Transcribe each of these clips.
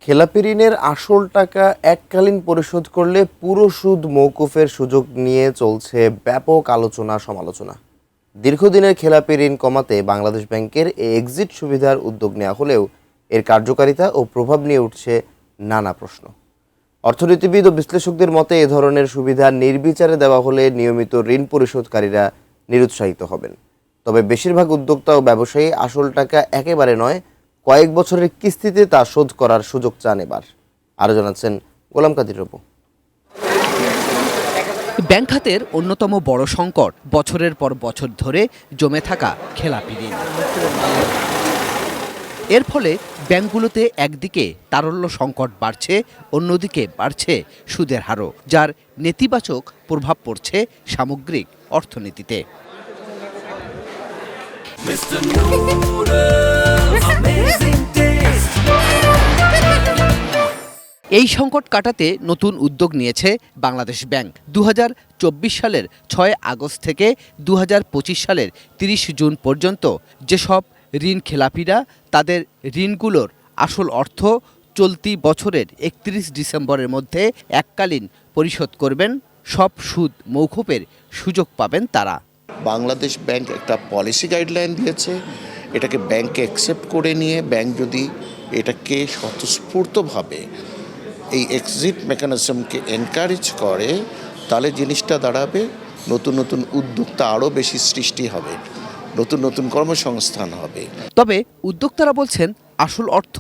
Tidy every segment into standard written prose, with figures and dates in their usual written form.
খেলাপি ঋণের আসল টাকা এককালীন পরিশোধ করলে পুরো সুদ মওকুফের সুযোগ নিয়ে চলছে ব্যাপক আলোচনা সমালোচনা। দীর্ঘদিনের খেলাপি ঋণ কমাতে বাংলাদেশ ব্যাংকের এই এক্সিট সুবিধার উদ্যোগ নেওয়া হলেও এর কার্যকারিতা ও প্রভাব নিয়ে উঠছে নানা প্রশ্ন। অর্থনীতিবিদ ও বিশ্লেষকদের মতে এ ধরনের সুবিধা নির্বিচারে দেওয়া হলে নিয়মিত ঋণ পরিশোধকারীরা নিরুৎসাহিত হবেন। তবে বেশিরভাগ উদ্যোক্তা ও ব্যবসায়ী আসল টাকা একেবারে নয়, কয়েক বছরের কিস্তিতে তা শোধ করার সুযোগ চান এবার। আরও জানাচ্ছেন গোলাম কাদির রবু। ব্যাংক খাতের অন্যতম বড় সংকট বছরের পর বছর ধরে জমে থাকা খেলাপি ঋণ। এর ফলে ব্যাংকগুলোতে একদিকে তারল্য সংকট বাড়ছে, অন্যদিকে বাড়ছে সুদের হারও, যার নেতিবাচক প্রভাব পড়ছে সামগ্রিক অর্থনীতিতে। এই সংকট কাটাতে নতুন উদ্যোগ নিয়েছে বাংলাদেশ ব্যাংক। 2024 সালের 6 আগস্ট থেকে 2025 সালের 30 জুন পর্যন্ত যেসব ঋণ খেলাপিরা তাদের ঋণগুলোর আসল অর্থ চলতি বছরের 31 ডিসেম্বরের মধ্যে এককালীন পরিশোধ করবেন, সব সুদ মওকুফের সুযোগ পাবেন তারা। বাংলাদেশ ব্যাংক একটা পলিসি গাইডলাইন দিয়েছে, এটাকে ব্যাংকে অ্যাকসেপ্ট করে নিয়ে ব্যাংক যদি এটাকে স্বতঃস্ফূর্তভাবে এই এক্সিট মেকানিজমকে এনকারেজ করে, তাহলে জিনিসটা দাঁড়াবে নতুন নতুন উদ্যোক্তা আরও বেশি সৃষ্টি হবে, নতুন নতুন কর্মসংস্থান হবে। তবে উদ্যোক্তারা বলছেন আসল অর্থ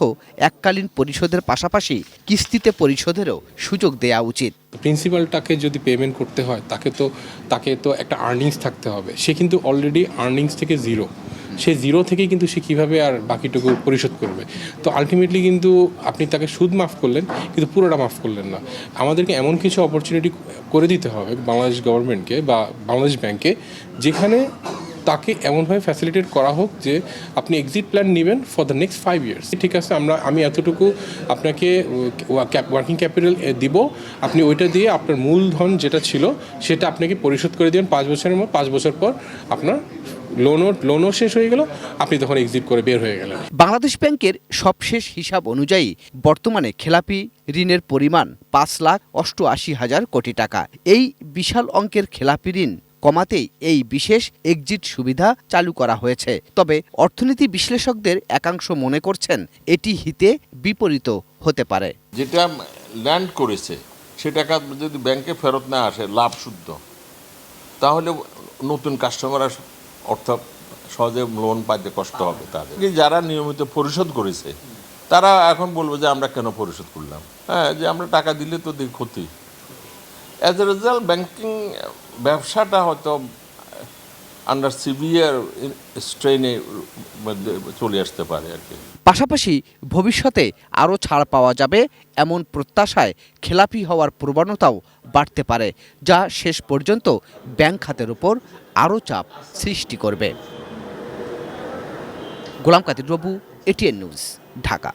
এককালীন পরিশোধের পাশাপাশি কিস্তিতে পরিশোধেরও সুযোগ দেওয়া উচিত। প্রিন্সিপালটাকে যদি পেমেন্ট করতে হয় তাকে তো একটা আর্নিংস থাকতে হবে। সে কিন্তু অলরেডি আর্নিংস থেকে জিরো, সে জিরো থেকে কিন্তু সে কীভাবে আর বাকিটুকু পরিশোধ করবে। তো আলটিমেটলি কিন্তু আপনি তাকে সুদ মাফ করলেন কিন্তু পুরোটা মাফ করলেন না। আমাদেরকে এমন কিছু অপরচুনিটি করে দিতে হবে বাংলাদেশ গভর্নমেন্টকে বা বাংলাদেশ ব্যাংকে, যেখানে তাকে এমনভাবে ফ্যাসিলিটেট করা হোক যে আপনি এক্সিট প্ল্যান নেবেন ফর দ্য নেক্সট 5 ইয়ার্স। ঠিক আছে, আমি এতটুকু আপনাকে ওয়ার্কিং ক্যাপিটাল দিব, আপনি ওইটা দিয়ে আপনার মূলধন যেটা ছিল সেটা আপনাকে পরিশোধ করে দেবেন 5 বছরের মধ্যে। 5 বছর পর আপনার লোনও শেষ হয়ে গেল, আপনি তখন এক্সিট করে বের হয়ে গেলেন। বাংলাদেশ ব্যাংকের সবশেষ হিসাব অনুযায়ী বর্তমানে খেলাপি ঋণের পরিমাণ 5,88,000 কোটি টাকা। এই বিশাল অঙ্কের খেলাপি ঋণ কমাতেই এই বিশেষ এক্সিট সুবিধা চালু করা হয়েছে। তবে অর্থনীতি বিশ্লেষকদের একাংশ মনে করছেন এটি হিতে বিপরীত হতে পারে। যেটা ল্যান্ড করেছে সে টাকা যদি ব্যাংকে ফেরত না আসে লাভ শুদ্ধ, তাহলে নতুন কাস্টমার অর্থ সহজে লোন পাইতে কষ্ট হবে তাদের। যারা নিয়মিত পরিশোধ করেছে তারা এখন বলবো যে আমরা কেন পরিশোধ করলাম, যে আমরা টাকা দিলে তো ক্ষতি। অ্যাজ এ রেজাল্ট ব্যাংকিং ব্যবসাটা হয়তো আন্ডার সিভিয়ার স্ট্রেনে চলে আসতে পারে আর কি। পাশাপাশি ভবিষ্যতে আরও ছাড় পাওয়া যাবে এমন প্রত্যাশায় খেলাপি হওয়ার প্রবণতাও বাড়তে পারে, যা শেষ পর্যন্ত ব্যাংক খাতের উপর আরও চাপ সৃষ্টি করবে। গোলাম কাদির রবু, এটিএন নিউজ, ঢাকা।